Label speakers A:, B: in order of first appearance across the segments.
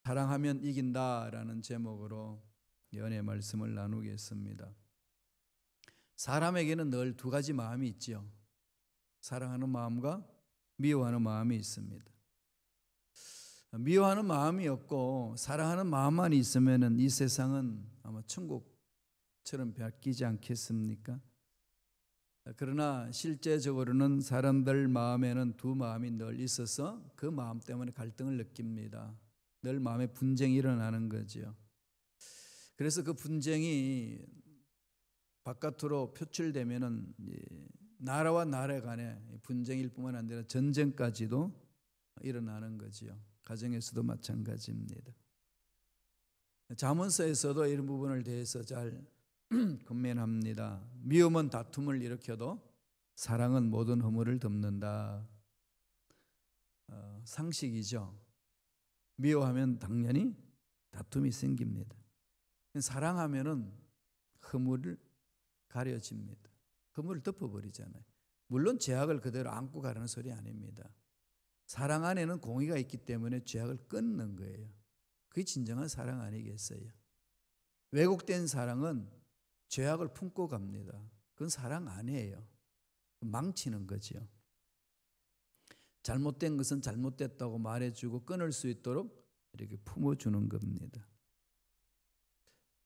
A: 사랑하면 이긴다라는 제목으로 연애 말씀을 나누겠습니다. 사람에게는 늘 두 가지 마음이 있지요. 사랑하는 마음과 미워하는 마음이 있습니다. 미워하는 마음이 없고 사랑하는 마음만 있으면 이 세상은 아마 천국처럼 바뀌지 않겠습니까? 그러나 실제적으로는 사람들 마음에는 두 마음이 늘 있어서 그 마음 때문에 갈등을 느낍니다. 늘 마음에 분쟁이 일어나는 거죠. 그래서 그 분쟁이 바깥으로 표출되면은 나라와 나라 간에 분쟁일 뿐만 아니라 전쟁까지도 일어나는 거지요. 가정에서도 마찬가지입니다. 잠언서에서도 이런 부분을 대해서 잘 권면합니다. 미움은 다툼을 일으켜도 사랑은 모든 허물을 덮는다. 상식이죠. 미워하면 당연히 다툼이 생깁니다. 사랑하면은 허물을 가려집니다. 허물을 덮어버리잖아요. 물론 죄악을 그대로 안고 가라는 소리 아닙니다. 사랑 안에는 공의가 있기 때문에 죄악을 끊는 거예요. 그게 진정한 사랑 아니겠어요? 왜곡된 사랑은 죄악을 품고 갑니다. 그건 사랑 아니에요. 망치는 거죠. 잘못된 것은 잘못됐다고 말해주고 끊을 수 있도록 이렇게 품어주는 겁니다.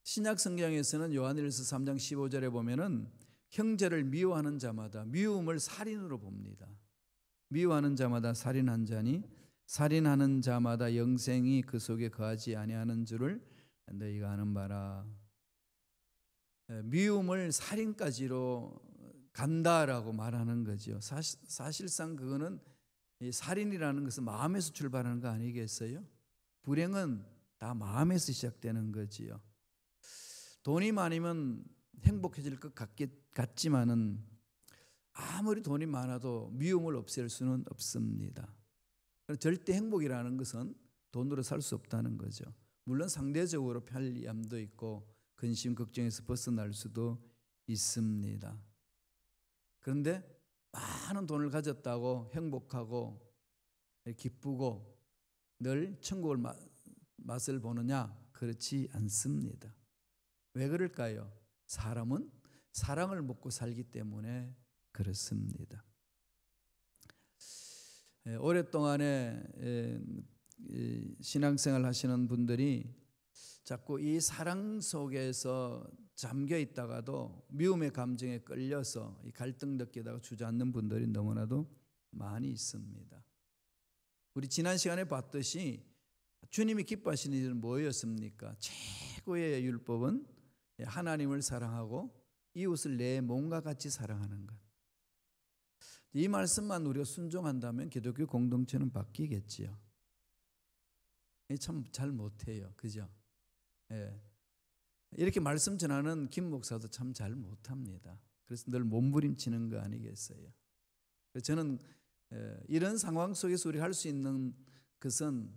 A: 신약 성경에서는 요한일서 3장 15절에 보면은 형제를 미워하는 자마다 미움을 살인으로 봅니다. 미워하는 자마다 살인한 자니 살인하는 자마다 영생이 그 속에 거하지 아니하는 줄을 너희가 아는 바라. 미움을 살인까지로 간다라고 말하는 거죠. 사실상 그거는 살인이라는 것은 마음에서 출발하는 거 아니겠어요? 불행은 다 마음에서 시작되는 거지요. 돈이 많으면 행복해질 것 같지만은 아무리 돈이 많아도 미움을 없앨 수는 없습니다. 절대 행복이라는 것은 돈으로 살 수 없다는 거죠. 물론 상대적으로 편리함도 있고 근심 걱정에서 벗어날 수도 있습니다. 그런데 많은 돈을 가졌다고 행복하고 기쁘고 늘 천국을 맛을 보느냐? 그렇지 않습니다. 왜 그럴까요? 사람은 사랑을 먹고 살기 때문에 그렇습니다. 오랫동안에 신앙생활 하시는 분들이 자꾸 이 사랑 속에서 잠겨 있다가도 미움의 감정에 끌려서 이 갈등 느끼다가 주저앉는 분들이 너무나도 많이 있습니다. 우리 지난 시간에 봤듯이 주님이 기뻐하시는 일은 뭐였습니까? 최고의 율법은 하나님을 사랑하고 이웃을 내 몸과 같이 사랑하는 것. 이 말씀만 우리가 순종한다면 기독교 공동체는 바뀌겠지요. 참 잘 못해요. 그죠? 예. 이렇게 말씀 전하는 김 목사도 참 잘 못합니다. 그래서 늘 몸부림치는 거 아니겠어요? 저는 이런 상황 속에서 우리가 할 수 있는 것은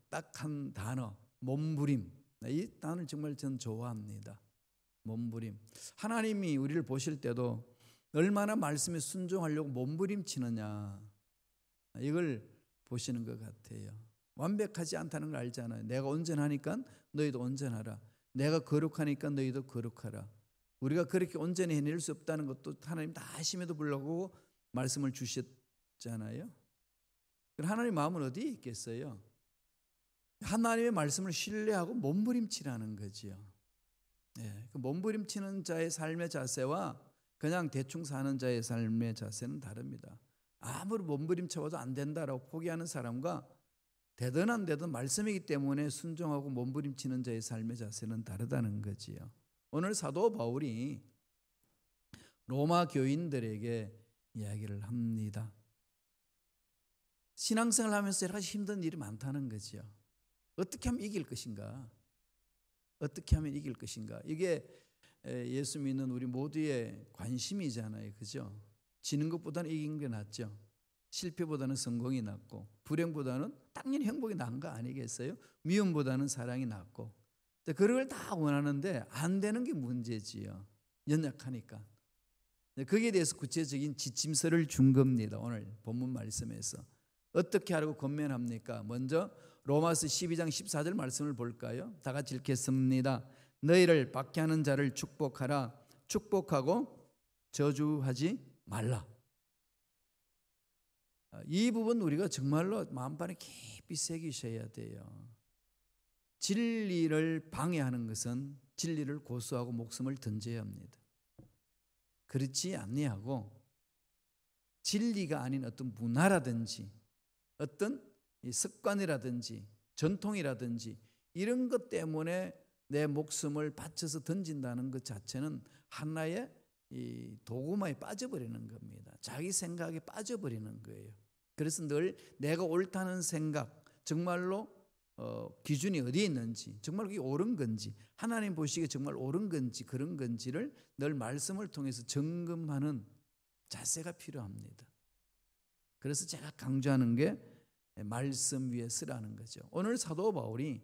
A: 딱 한 단어, 몸부림. 이 단어를 정말 전 좋아합니다. 몸부림. 하나님이 우리를 보실 때도 얼마나 말씀에 순종하려고 몸부림치느냐 이걸 보시는 것 같아요. 완벽하지 않다는 걸 알잖아요. 내가 온전하니까 너희도 온전하라. 내가 거룩하니까 너희도 거룩하라. 우리가 그렇게 온전히 해낼 수 없다는 것도 하나님 다 아심에도 불구하고 말씀을 주셨잖아요. 그럼 하나님의 마음은 어디에 있겠어요? 하나님의 말씀을 신뢰하고 몸부림치라는 거지요. 네, 그 몸부림치는 자의 삶의 자세와 그냥 대충 사는 자의 삶의 자세는 다릅니다. 아무리 몸부림쳐도 안 된다라고 포기하는 사람과 되든 안 되든 말씀이기 때문에 순종하고 몸부림치는 자의 삶의 자세는 다르다는 거지요. 오늘 사도 바울이 로마 교인들에게 이야기를 합니다. 신앙생활 하면서 여러 가지 힘든 일이 많다는 거지요. 어떻게 하면 이길 것인가? 어떻게 하면 이길 것인가? 이게 예수 믿는 우리 모두의 관심이잖아요. 그죠? 지는 것보다는 이기는 게 낫죠. 실패보다는 성공이 낫고 불행보다는 당연히 행복이 나은 거 아니겠어요? 미움보다는 사랑이 낫고 그런 걸 다 원하는데 안 되는 게 문제지요. 연약하니까. 거기에 대해서 구체적인 지침서를 준 겁니다. 오늘 본문 말씀에서. 어떻게 하라고 권면합니까? 먼저 로마서 12장 14절 말씀을 볼까요? 다 같이 읽겠습니다. 너희를 박해하는 자를 축복하라. 축복하고 저주하지 말라. 이 부분 우리가 정말로 마음판에 깊이 새기셔야 돼요. 진리를 방해하는 것은 진리를 고수하고 목숨을 던져야 합니다. 그렇지 아니하고 진리가 아닌 어떤 문화라든지 어떤 습관이라든지 전통이라든지 이런 것 때문에 내 목숨을 바쳐서 던진다는 것 자체는 하나의 이 도구마에 빠져버리는 겁니다. 자기 생각에 빠져버리는 거예요. 그래서 늘 내가 옳다는 생각, 정말로 기준이 어디에 있는지, 정말 그게 옳은 건지, 하나님 보시기에 정말 옳은 건지 그런 건지를 늘 말씀을 통해서 점검하는 자세가 필요합니다. 그래서 제가 강조하는 게 말씀 위에 쓰라는 거죠. 오늘 사도 바울이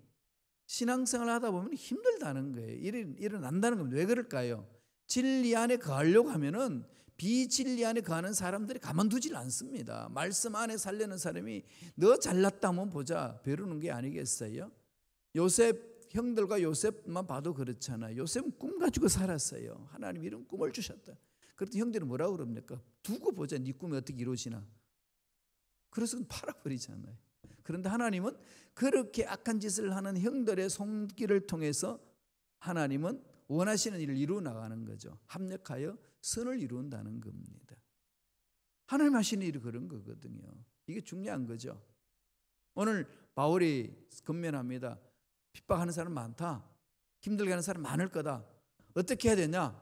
A: 신앙생활을 하다 보면 힘들다는 거예요. 일어난다는 겁니다. 왜 그럴까요? 진리 안에 거하려고 하면은 비진리 안에 거하는 사람들이 가만두질 않습니다. 말씀 안에 살려는 사람이 너 잘났다면 보자 배우는 게 아니겠어요? 요셉 형들과 요셉만 봐도 그렇잖아요. 요셉은 꿈 가지고 살았어요. 하나님 이런 꿈을 주셨다. 그런데 형들은 뭐라고 그럽니까? 두고 보자 네 꿈이 어떻게 이루어지나. 그래서 팔아버리잖아요. 그런데 하나님은 그렇게 악한 짓을 하는 형들의 손길을 통해서 하나님은 원하시는 일을 이루어 나가는 거죠. 합력하여 선을 이룬다는 겁니다. 하나님 하시는 일이 그런 거거든요. 이게 중요한 거죠. 오늘 바울이 건면합니다. 핍박하는 사람 많다. 힘들게 하는 사람 많을 거다. 어떻게 해야 되냐?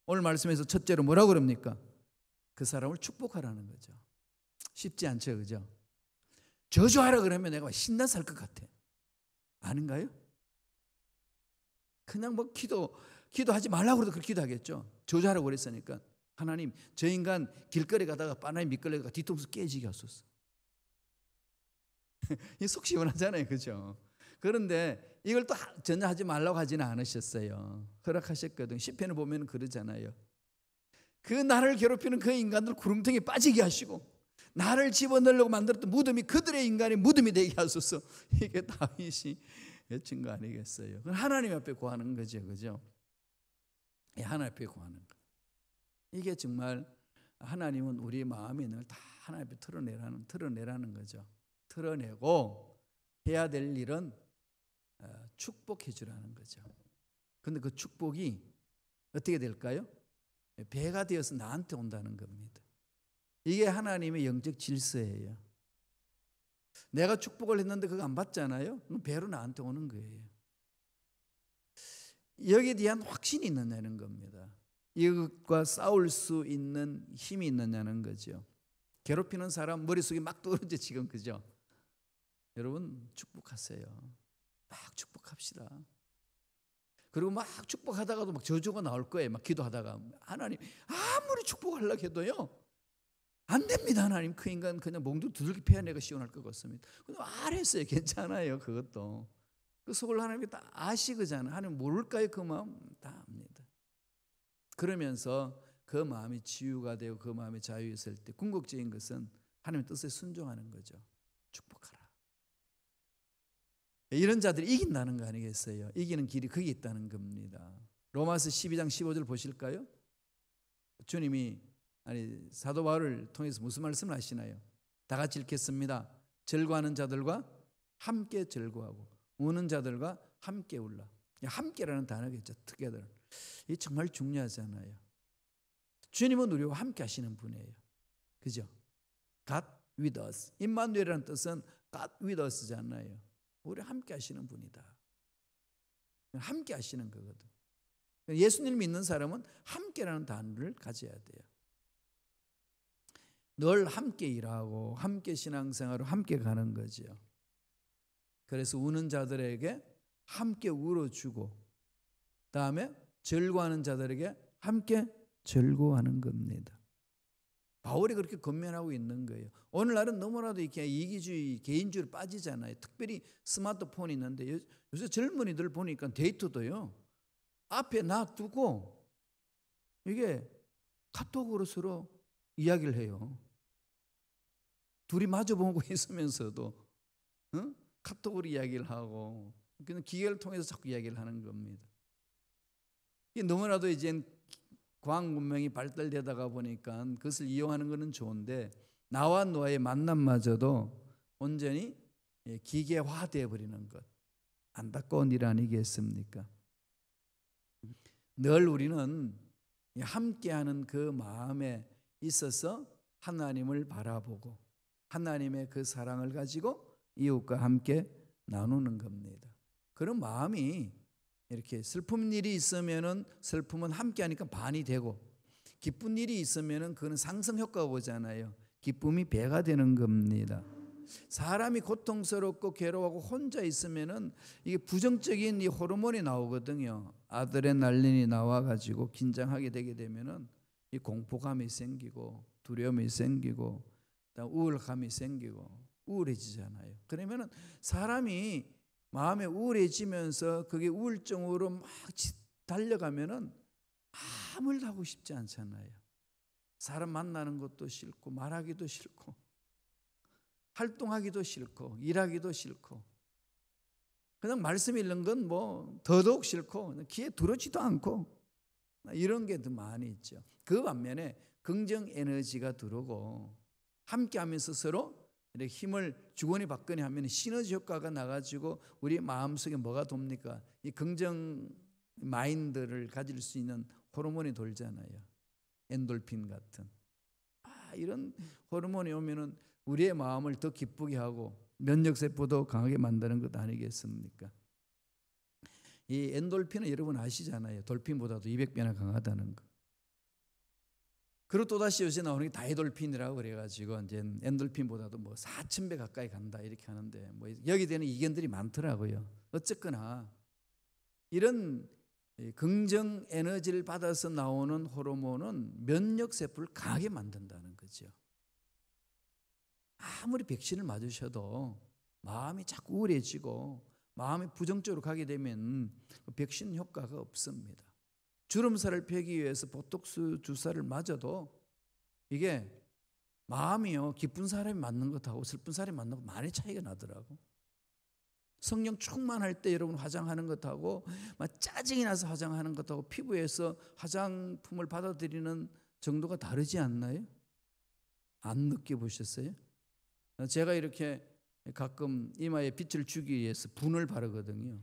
A: 오늘 말씀에서 첫째로 뭐라고 그럽니까? 그 사람을 축복하라는 거죠. 쉽지 않죠, 그죠? 저주하라 그러면 내가 신나 살 것 같아. 아닌가요? 그냥 뭐 기도하지 말라고 해도 그렇게 기도하겠죠. 저주하라고 그랬으니까. 하나님, 저 인간 길거리 가다가 바나나 미끌레가 뒤통수 깨지게 하소서. 이 속 시원하잖아요, 그죠? 그런데 이걸 또 전혀 하지 말라고 하지는 않으셨어요. 허락하셨거든. 시편을 보면 그러잖아요. 그 나를 괴롭히는 그 인간들 구렁텅이에 빠지게 하시고 나를 집어넣으려고 만들었던 무덤이 그들의 인간의 무덤이 되게 하소서. 이게 다윗이 외친 거 아니겠어요? 그건 하나님 앞에 구하는 거죠, 그죠? 하나님 앞에 구하는 거. 이게 정말 하나님은 우리의 마음에 늘 다 하나님 앞에 털어내라는 거죠. 털어내고 해야 될 일은 축복해 주라는 거죠. 그런데 그 축복이 어떻게 될까요? 배가 되어서 나한테 온다는 겁니다. 이게 하나님의 영적 질서예요. 내가 축복을 했는데 그거 안 받잖아요. 그럼 배로 나한테 오는 거예요. 여기에 대한 확신이 있느냐는 겁니다. 이것과 싸울 수 있는 힘이 있느냐는 거죠. 괴롭히는 사람 머릿속에 막 떠오르죠 지금, 그죠? 여러분 축복하세요. 막 축복합시다. 그리고 막 축복하다가도 막 저주가 나올 거예요. 막 기도하다가 하나님 아무리 축복하려고 해도요 안 됩니다. 하나님 그 인간 그냥 몽둥 두들기 패내가 시원할 것 같습니다. 근데 말했어요. 괜찮아요. 그것도 그 속을 하나님이 다 아시거잖아요. 하나님 모를까요? 그 마음 다 압니다. 그러면서 그 마음이 치유가 되고 그 마음이 자유했을 때 궁극적인 것은 하나님의 뜻에 순종하는 거죠. 축복하라. 이런 자들이 이긴다는 거 아니겠어요? 이기는 길이 거기 있다는 겁니다. 로마서 12장 15절 보실까요? 주님이 사도 바울을 통해서 무슨 말씀을 하시나요? 다 같이 읽겠습니다. 절구하는 자들과 함께 절구하고 우는 자들과 함께 울라. 함께라는 단어겠죠. together. 이게 정말 중요하잖아요. 주님은 우리와 함께 하시는 분이에요. 그죠? God with us. 임마누엘이라는 뜻은 God with us잖아요. 우리 함께 하시는 분이다. 함께 하시는 거거든. 예수님을 믿는 사람은 함께라는 단어를 가져야 돼요. 늘 함께 일하고 함께 신앙생활을 함께 가는 거죠. 그래서 우는 자들에게 함께 울어주고 다음에 절구하는 자들에게 함께 절구하는 겁니다. 바울이 그렇게 권면하고 있는 거예요. 오늘날은 너무나도 이렇게 이기주의, 개인주의로 빠지잖아요. 특별히 스마트폰이 있는데 요새 젊은이들 보니까 데이트도요. 앞에 놔두고 이게 카톡으로 서로 이야기를 해요. 둘이 마주보고 있으면서도 카톡으로 이야기를 하고 그냥 기계를 통해서 자꾸 이야기를 하는 겁니다. 이게 너무나도 이제 과학 문명이 발달되다가 보니까 그것을 이용하는 것은 좋은데 나와 너의 만남마저도 온전히 기계화되어 버리는 것, 안타까운 일 아니겠습니까? 늘 우리는 함께하는 그 마음에 있어서 하나님을 바라보고 하나님의 그 사랑을 가지고 이웃과 함께 나누는 겁니다. 그런 마음이 이렇게 슬픈 일이 있으면은 슬픔은 함께하니까 반이 되고 기쁜 일이 있으면은 그거는 상승 효과가 오잖아요. 기쁨이 배가 되는 겁니다. 사람이 고통스럽고 괴로워하고 혼자 있으면은 이게 부정적인 이 호르몬이 나오거든요. 아드레날린이 나와가지고 긴장하게 되게 되면은 이 공포감이 생기고 두려움이 생기고 우울감이 생기고 우울해지잖아요. 그러면은 사람이 마음에 우울해지면서 그게 우울증으로 막 달려가면은 아무 일도 하고 싶지 않잖아요. 사람 만나는 것도 싫고 말하기도 싫고 활동하기도 싫고 일하기도 싫고 그냥 말씀 읽는 건 뭐 더더욱 싫고 귀에 들어오지도 않고 이런 게 더 많이 있죠. 그 반면에 긍정 에너지가 들어오고 함께하면서 서로 이렇게 힘을 주거니 받거니 하면 시너지 효과가 나가지고 우리 마음속에 뭐가 돕니까? 이 긍정 마인드를 가질 수 있는 호르몬이 돌잖아요. 엔돌핀 같은 이런 호르몬이 오면은 우리의 마음을 더 기쁘게 하고 면역세포도 강하게 만드는 것 아니겠습니까? 이 엔돌핀은 여러분 아시잖아요. 돌핀보다도 200배나 강하다는 거. 그리고 또다시 요새 나오는 게 다이돌핀이라고 그래가지고 이제 엔돌핀보다도 뭐 4,000배 가까이 간다 이렇게 하는데 뭐 여기 되는 이견들이 많더라고요. 어쨌거나 이런 긍정 에너지를 받아서 나오는 호르몬은 면역 세포를 강하게 만든다는 거죠. 아무리 백신을 맞으셔도 마음이 자꾸 우울해지고 마음이 부정적으로 가게 되면 백신 효과가 없습니다. 주름살을 펴기 위해서 보톡스 주사를 맞아도 이게 마음이요 기쁜 사람이 맞는 것하고 슬픈 사람이 맞는 것 많이 차이가 나더라고. 성령 충만할 때 여러분 화장하는 것하고 막 짜증이 나서 화장하는 것하고 피부에서 화장품을 받아들이는 정도가 다르지 않나요? 안 느껴보셨어요? 제가 이렇게 가끔 이마에 빛을 주기 위해서 분을 바르거든요.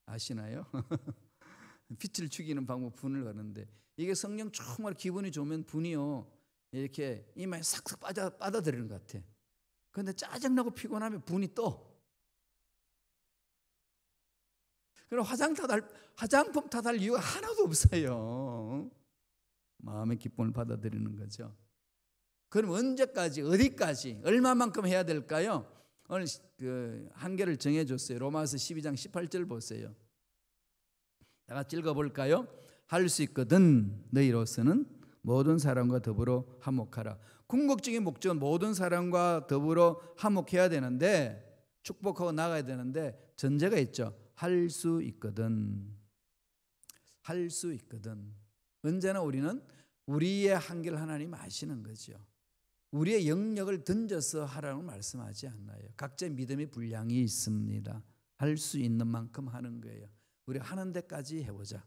A: 아시나요? 빛을 죽이는 방법 분을 바르는데 이게 성령 정말 기분이 좋으면 분이요 이렇게 이마에 싹싹 빠져들이는 것 같아. 그런데 짜증나고 피곤하면 분이 떠. 그럼 화장품 탓할 이유가 하나도 없어요. 마음의 기쁨을 받아들이는 거죠. 그럼 언제까지 어디까지 얼마만큼 해야 될까요? 오늘 그 한계를 정해줬어요. 로마서 12장 18절 보세요. 다 같이 읽어볼까요? 할 수 있거든 너희로서는 모든 사람과 더불어 화목하라. 궁극적인 목적은 모든 사람과 더불어 화목해야 되는데 축복하고 나가야 되는데 전제가 있죠. 할 수 있거든. 할 수 있거든. 언제나 우리는 우리의 한계를 하나님 아시는 거죠. 우리의 영역을 던져서 하라고 말씀하지 않나요? 각자의 믿음의 분량이 있습니다. 할 수 있는 만큼 하는 거예요. 우리 하는 데까지 해보자.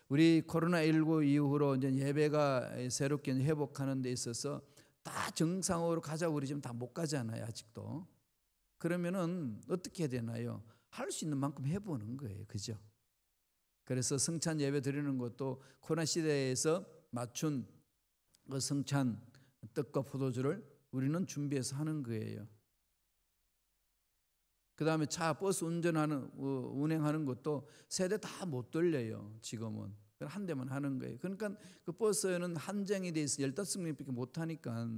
A: 우리 코로나19 이후로 이제 예배가 새롭게 회복하는 데 있어서 다 정상으로 가자고 우리 지금 다 못 가잖아요. 아직도. 그러면은 어떻게 해야 되나요? 할 수 있는 만큼 해보는 거예요. 그죠? 그래서 성찬 예배 드리는 것도 코로나 시대에서 맞춘 그 성찬 떡과 포도주를 우리는 준비해서 하는 거예요. 그 다음에 차, 버스 운행하는 것도 세대 다 못 돌려요. 지금은. 한 대만 하는 거예요. 그러니까 그 버스에는 한정이 돼 있어 15명밖에 못 하니까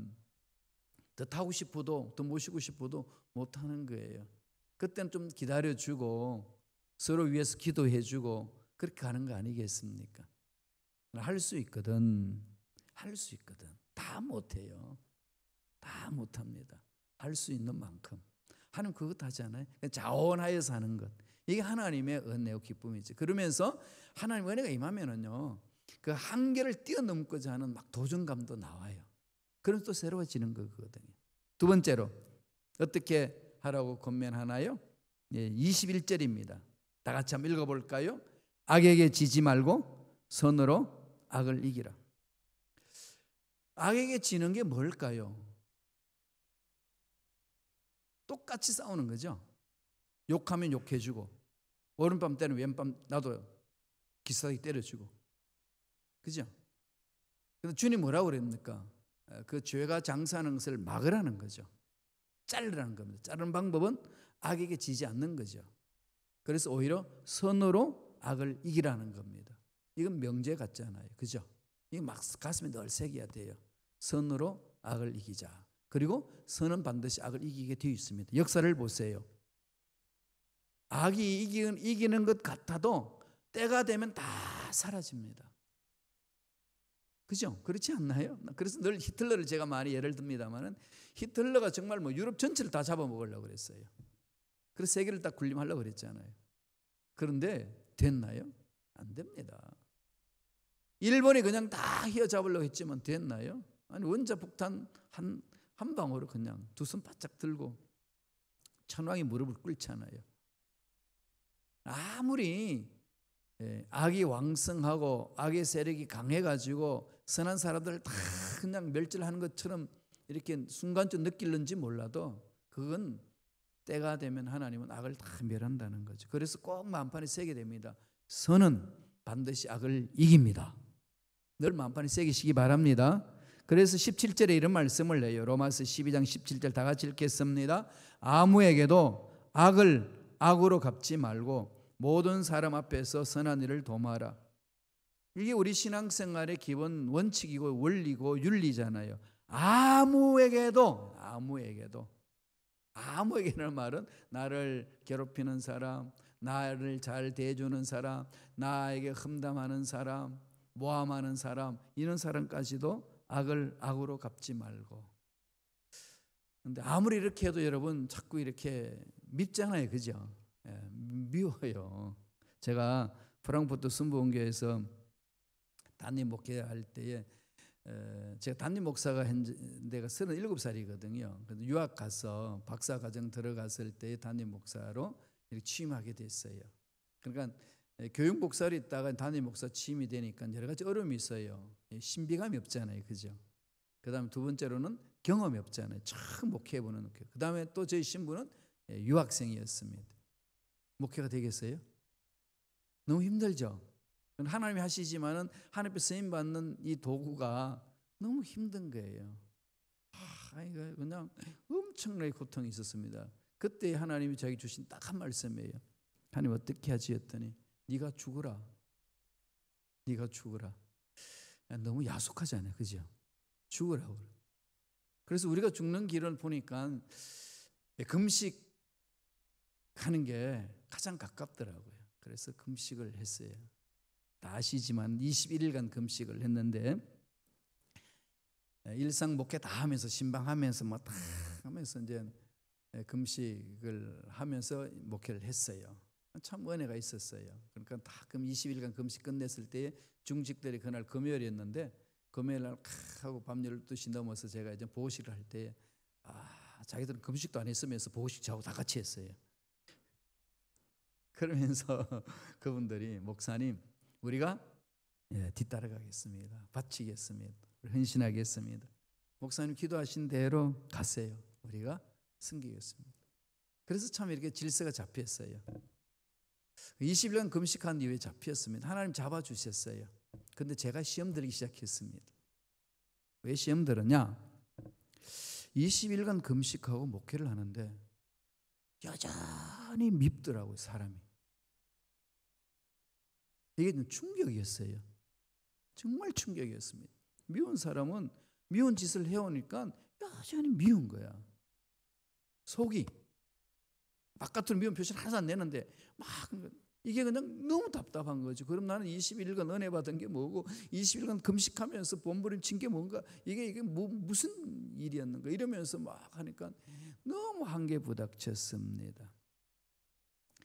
A: 더 타고 싶어도 더 모시고 싶어도 못 하는 거예요. 그때는 좀 기다려주고 서로 위해서 기도해주고 그렇게 가는 거 아니겠습니까? 할 수 있거든. 할 수 있거든. 다 못해요. 다 못합니다. 할 수 있는 만큼. 하나님 그것 하잖아요. 자원하여서 하는 것. 이게 하나님의 은혜와 기쁨이죠. 그러면서 하나님 은혜가 임하면은요, 그 한계를 뛰어넘고자 하는 막 도전감도 나와요. 그럼 또 새로워지는 거거든요. 두 번째로 어떻게 하라고 권면하나요? 예, 21절입니다. 다 같이 한번 읽어볼까요? 악에게 지지 말고 선으로 악을 이기라. 악에게 지는 게 뭘까요? 똑같이 싸우는 거죠. 욕하면 욕해주고, 오른밤 때는 왼밤 나도 기싸게 때려주고, 그죠? 근데 주님 뭐라고 그랬습니까? 그 죄가 장사하는 것을 막으라는 거죠. 자르라는 겁니다. 자르는 방법은 악에게 지지 않는 거죠. 그래서 오히려 선으로 악을 이기라는 겁니다. 이건 명제 같잖아요, 그죠? 이게 막 가슴에 늘 새겨야 돼요. 선으로 악을 이기자. 그리고 선은 반드시 악을 이기게 되어 있습니다. 역사를 보세요. 악이 이기는 것 같아도 때가 되면 다 사라집니다. 그죠? 그렇지 않나요? 그래서 늘 히틀러를 제가 많이 예를 듭니다만은 히틀러가 정말 뭐 유럽 전체를 다 잡아먹으려고 그랬어요. 그래서 세계를 다 군림하려고 그랬잖아요. 그런데 됐나요? 안 됩니다. 일본이 그냥 다 휘어잡으려고 했지만 됐나요? 아니 원자폭탄 한 방으로 그냥 두 손 바짝 들고 천황이 무릎을 꿇잖아요. 아무리 악이 왕성하고 악의 세력이 강해가지고 선한 사람들을 다 그냥 멸절하는 것처럼 이렇게 순간적으로 느낄는지 몰라도 그건 때가 되면 하나님은 악을 다 멸한다는 거죠. 그래서 꼭 마음판에 새게 됩니다. 선은 반드시 악을 이깁니다. 늘 마음판에 새기시기 바랍니다. 그래서 17절에 이런 말씀을 해요. 로마서 12장 17절 다 같이 읽겠습니다. 아무에게도 악을 악으로 갚지 말고 모든 사람 앞에서 선한 일을 도모하라. 이게 우리 신앙생활의 기본 원칙이고 원리고 윤리잖아요. 아무에게는 말은 나를 괴롭히는 사람, 나를 잘 대해주는 사람, 나에게 험담하는 사람, 모함하는 사람, 이런 사람까지도 악을 악으로 갚지 말고. 근데 아무리 이렇게 해도 여러분 자꾸 이렇게 밉잖아요, 그죠? 미워요. 제가 프랑크푸르트 순복음교회에서 담임 목회할 때에 제가 담임 목사가 내가 37살이거든요. 그래서 유학 가서 박사 과정 들어갔을 때 담임 목사로 이렇게 취임하게 됐어요. 그러니까 교육 목사로 있다가 담임 목사 취임이 되니까 여러 가지 어려움이 있어요. 신비감이 없잖아요, 그죠? 그다음 두 번째로는 경험이 없잖아요. 처음 목회해보는 목회. 그다음에 또 저희 신부는 유학생이었습니다. 목회가 되겠어요? 너무 힘들죠. 하나님이 하시지만은 하나님께 쓰임 받는 이 도구가 너무 힘든 거예요. 이거 그냥 엄청나게 고통이 있었습니다. 그때 하나님이 저에게 주신 딱 한 말씀이에요. 하나님 어떻게 하지 했더니 네가 죽어라. 네가 죽어라. 너무 야속하잖아요, 그죠? 죽으라고. 그래서 우리가 죽는 길을 보니까 금식하는 게 가장 가깝더라고요. 그래서 금식을 했어요. 다 아시지만 21일간 금식을 했는데 일상 목회 다 하면서 신방하면서 뭐 다 하면서 이제 금식을 하면서 목회를 했어요. 참 은혜가 있었어요. 그러니까 다 20일간 금식 끝냈을 때 중직들이 그날 금요일이었는데 금요일 날 하고 밤 12시 넘어서 제가 이제 보호식을 할 때 자기들은 금식도 안 했으면서 보호식 저하고 다 같이 했어요. 그러면서 그분들이 목사님 우리가 뒤따라가겠습니다. 바치겠습니다. 헌신하겠습니다. 목사님 기도하신 대로 가세요. 우리가 섬기겠습니다. 그래서 참 이렇게 질서가 잡혔어요. 20년 금식한 이후에 잡혔습니다. 하나님 잡아주셨어요. 근데 제가 시험 들기 시작했습니다. 왜 시험 들었냐? 20일간 금식하고 목회를 하는데 여전히 밉더라고요, 사람이. 이게 충격이었어요. 정말 충격이었습니다. 미운 사람은 미운 짓을 해오니까 여전히 미운 거야. 속이 바깥으로 미운 표시를 하나도 안 내는데 막 이게 그냥 너무 답답한 거죠. 그럼 나는 21일간 은혜 받은 게 뭐고 20일간 금식하면서 몸부림친 게 뭔가 이게 무슨 일이었는가 이러면서 막 하니까 너무 한계 부닥쳤습니다.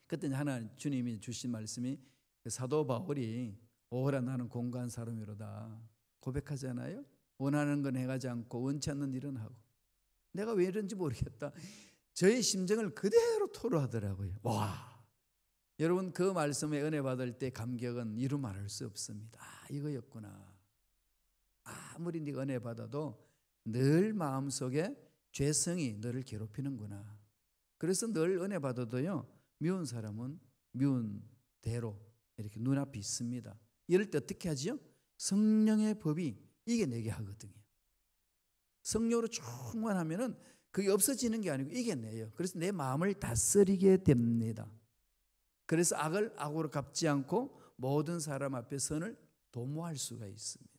A: 그때 하나님 주님이 주신 말씀이 사도 바울이 오호라 나는 공고한 사람이로다 고백하잖아요. 원하는 건 행하지 않고 원치 않는 일은 하고 내가 왜 이런지 모르겠다. 저의 심정을 그대로 토로하더라고요. 와, 여러분 그 말씀에 은혜 받을 때 감격은 이루 말할 수 없습니다. 아, 이거였구나. 아무리 네가 은혜 받아도 늘 마음속에 죄성이 너를 괴롭히는구나. 그래서 늘 은혜 받아도요, 미운 사람은 미운 대로 이렇게 눈앞에 있습니다. 이럴 때 어떻게 하지요? 성령의 법이 이겨내게 하거든요. 성령으로 충만하면은 그게 없어지는 게 아니고 이겨내요. 그래서 내 마음을 다스리게 됩니다. 그래서 악을 악으로 갚지 않고 모든 사람 앞에 선을 도모할 수가 있습니다.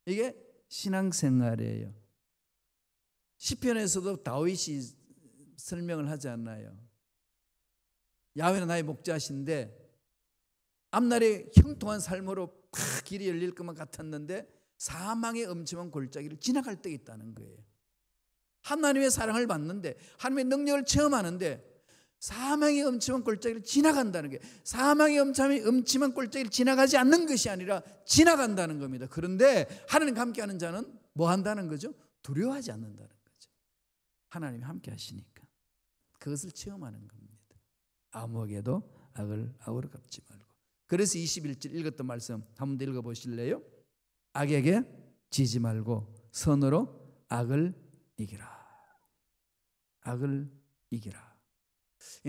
A: 이게 신앙생활이에요. 시편에서도 다윗이 설명을 하지 않나요? 야훼는 나의 목자신데 앞날에 형통한 삶으로 팍 길이 열릴 것만 같았는데 사망의 엄침한 골짜기를 지나갈 때 있다는 거예요. 하나님의 사랑을 받는데 하나님의 능력을 체험하는데 사망의 엄침한 골짜기를 지나간다는 게, 사망의 엄침한 골짜기를 지나가지 않는 것이 아니라 지나간다는 겁니다. 그런데 하나님과 함께하는 자는 뭐 한다는 거죠? 두려워하지 않는다는 거죠. 하나님이 함께 하시니까 그것을 체험하는 겁니다. 아무에게도 악을 악으로 갚지 말고. 그래서 21절 읽었던 말씀 한번 더 읽어보실래요? 악에게 지지 말고 선으로 악을 이기라. 악을 이기라.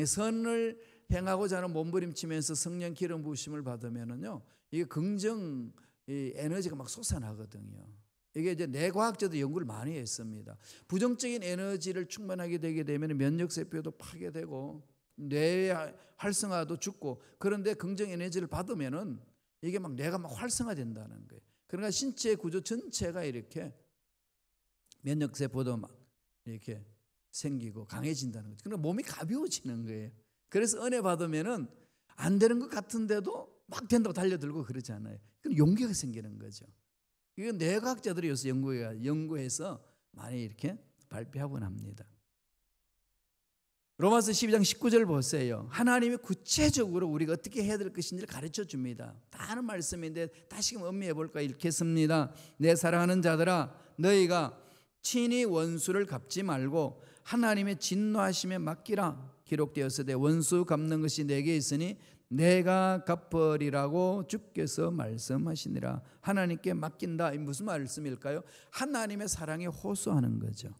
A: 선을 행하고자 하는 몸부림치면서 성령 기름 부으심을 받으면은요, 이게 긍정 에너지가 막 솟아나거든요. 이게 이제 뇌과학자도 연구를 많이 했습니다. 부정적인 에너지를 충만하게 되게 되면 면역세포도 파괴되고 뇌의 활성화도 죽고, 그런데 긍정 에너지를 받으면은 이게 막 뇌가 막 활성화된다는 거예요. 그러니까 신체 구조 전체가 이렇게 면역세포도 막 이렇게 생기고 강해진다는 거죠. 그러니까 몸이 가벼워지는 거예요. 그래서 은혜 받으면은 안 되는 것 같은데도 막 된다고 달려들고 그러지 않아요. 그럼 용기가 생기는 거죠. 이건 뇌과학자들이 요새 연구해서 많이 이렇게 발표하곤 합니다. 로마서 12장 19절 보세요. 하나님이 구체적으로 우리가 어떻게 해야 될 것인지를 가르쳐 줍니다. 다 아는 말씀인데 다시금 음미해 볼까 읽겠습니다. 내 사랑하는 자들아, 너희가 친히 원수를 갚지 말고 하나님의 진노하심에 맡기라. 기록되었으되 원수 갚는 것이 내게 있으니 내가 갚으리라고 주께서 말씀하시니라. 하나님께 맡긴다. 무슨 말씀일까요? 하나님의 사랑에 호소하는 거죠.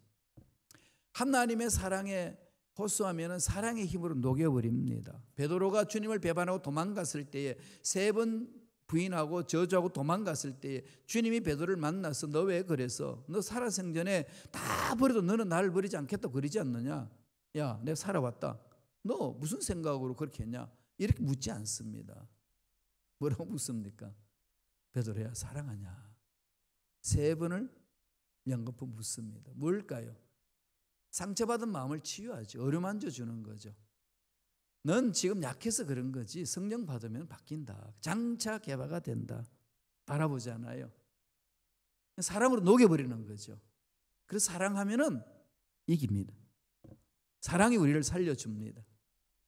A: 하나님의 사랑에 호소하면 사랑의 힘으로 녹여버립니다. 베드로가 주님을 배반하고 도망갔을 때에 3번 부인하고 저주하고 도망갔을 때에 주님이 베드로를 만나서 너 왜 그래서? 너 살아생전에 다 버려도 너는 나를 버리지 않겠다고 그러지 않느냐? 야, 내가 살아왔다. 너 무슨 생각으로 그렇게 했냐? 이렇게 묻지 않습니다. 뭐라고 묻습니까? 베드로야, 사랑하냐? 3번을 연거푸 묻습니다. 뭘까요? 상처받은 마음을 치유하죠. 어루만져 주는 거죠. 넌 지금 약해서 그런 거지 성령 받으면 바뀐다. 장차 개바가 된다. 바라보잖아요. 사랑으로 녹여버리는 거죠. 그래서 사랑하면은 이깁니다. 사랑이 우리를 살려줍니다.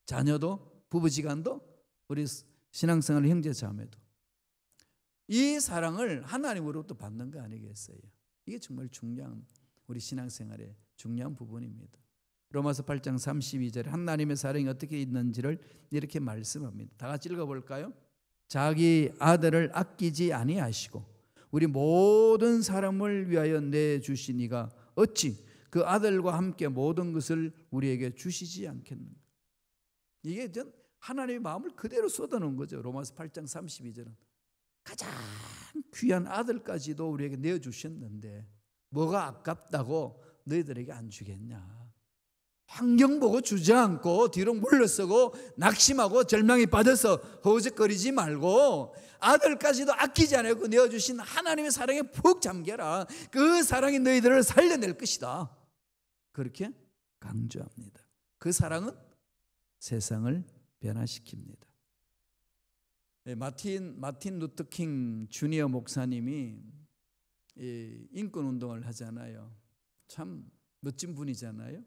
A: 자녀도, 부부지간도, 우리 신앙생활 형제 자매도 이 사랑을 하나님으로부터 받는 거 아니겠어요? 이게 정말 중요한 우리 신앙생활의 중요한 부분입니다. 로마서 8장 32절에 하나님의 사랑이 어떻게 있는지를 이렇게 말씀합니다. 다 같이 읽어볼까요? 자기 아들을 아끼지 아니하시고 우리 모든 사람을 위하여 내주시니가 어찌 그 아들과 함께 모든 것을 우리에게 주시지 않겠는가? 이게 하나님의 마음을 그대로 쏟아놓은 거죠. 로마서 8장 32절은 가장 귀한 아들까지도 우리에게 내어주셨는데 뭐가 아깝다고 너희들에게 안 주겠냐? 환경 보고 주지 않고 뒤로 물러서고 낙심하고 절망에 빠져서 허우적거리지 말고 아들까지도 아끼지 않고 내어주신 하나님의 사랑에 푹 잠겨라. 그 사랑이 너희들을 살려낼 것이다. 그렇게 강조합니다. 그 사랑은 세상을 변화시킵니다. 마틴 루터 킹 주니어 목사님이 인권운동을 하잖아요. 참 멋진 분이잖아요.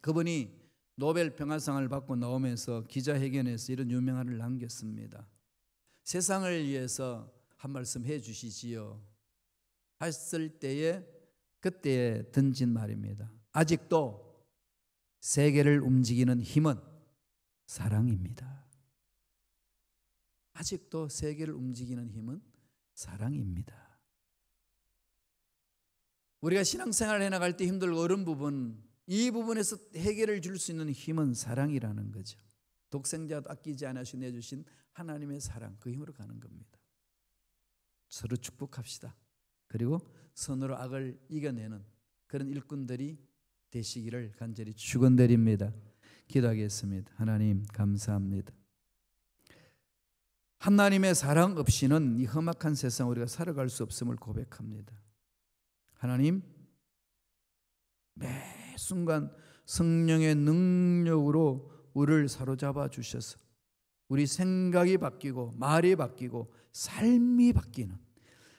A: 그분이 노벨 평화상을 받고 나오면서 기자회견에서 이런 유명한을 남겼습니다. 세상을 위해서 한 말씀 해 주시지요 했을 때에 그때에 던진 말입니다. 아직도 세계를 움직이는 힘은 사랑입니다. 아직도 세계를 움직이는 힘은 사랑입니다. 우리가 신앙생활을 해나갈 때 힘들고 어려운 부분, 이 부분에서 해결을 줄 수 있는 힘은 사랑이라는 거죠. 독생자도 아끼지 않으시고 내주신 하나님의 사랑, 그 힘으로 가는 겁니다. 서로 축복합시다. 그리고 선으로 악을 이겨내는 그런 일꾼들이 되시기를 간절히 축원드립니다. 기도하겠습니다. 하나님 감사합니다. 하나님의 사랑 없이는 이 험악한 세상 우리가 살아갈 수 없음을 고백합니다. 하나님, 매 순간 성령의 능력으로 우리를 사로잡아 주셔서 우리 생각이 바뀌고 말이 바뀌고 삶이 바뀌는,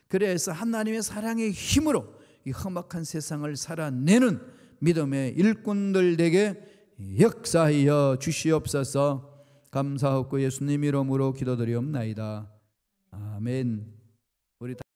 A: 그래서 하나님의 사랑의 힘으로 이 험악한 세상을 살아내는 믿음의 일꾼들 되게 역사하여 주시옵소서. 감사하고 예수님 이름으로 기도드리옵나이다. 아멘. 우리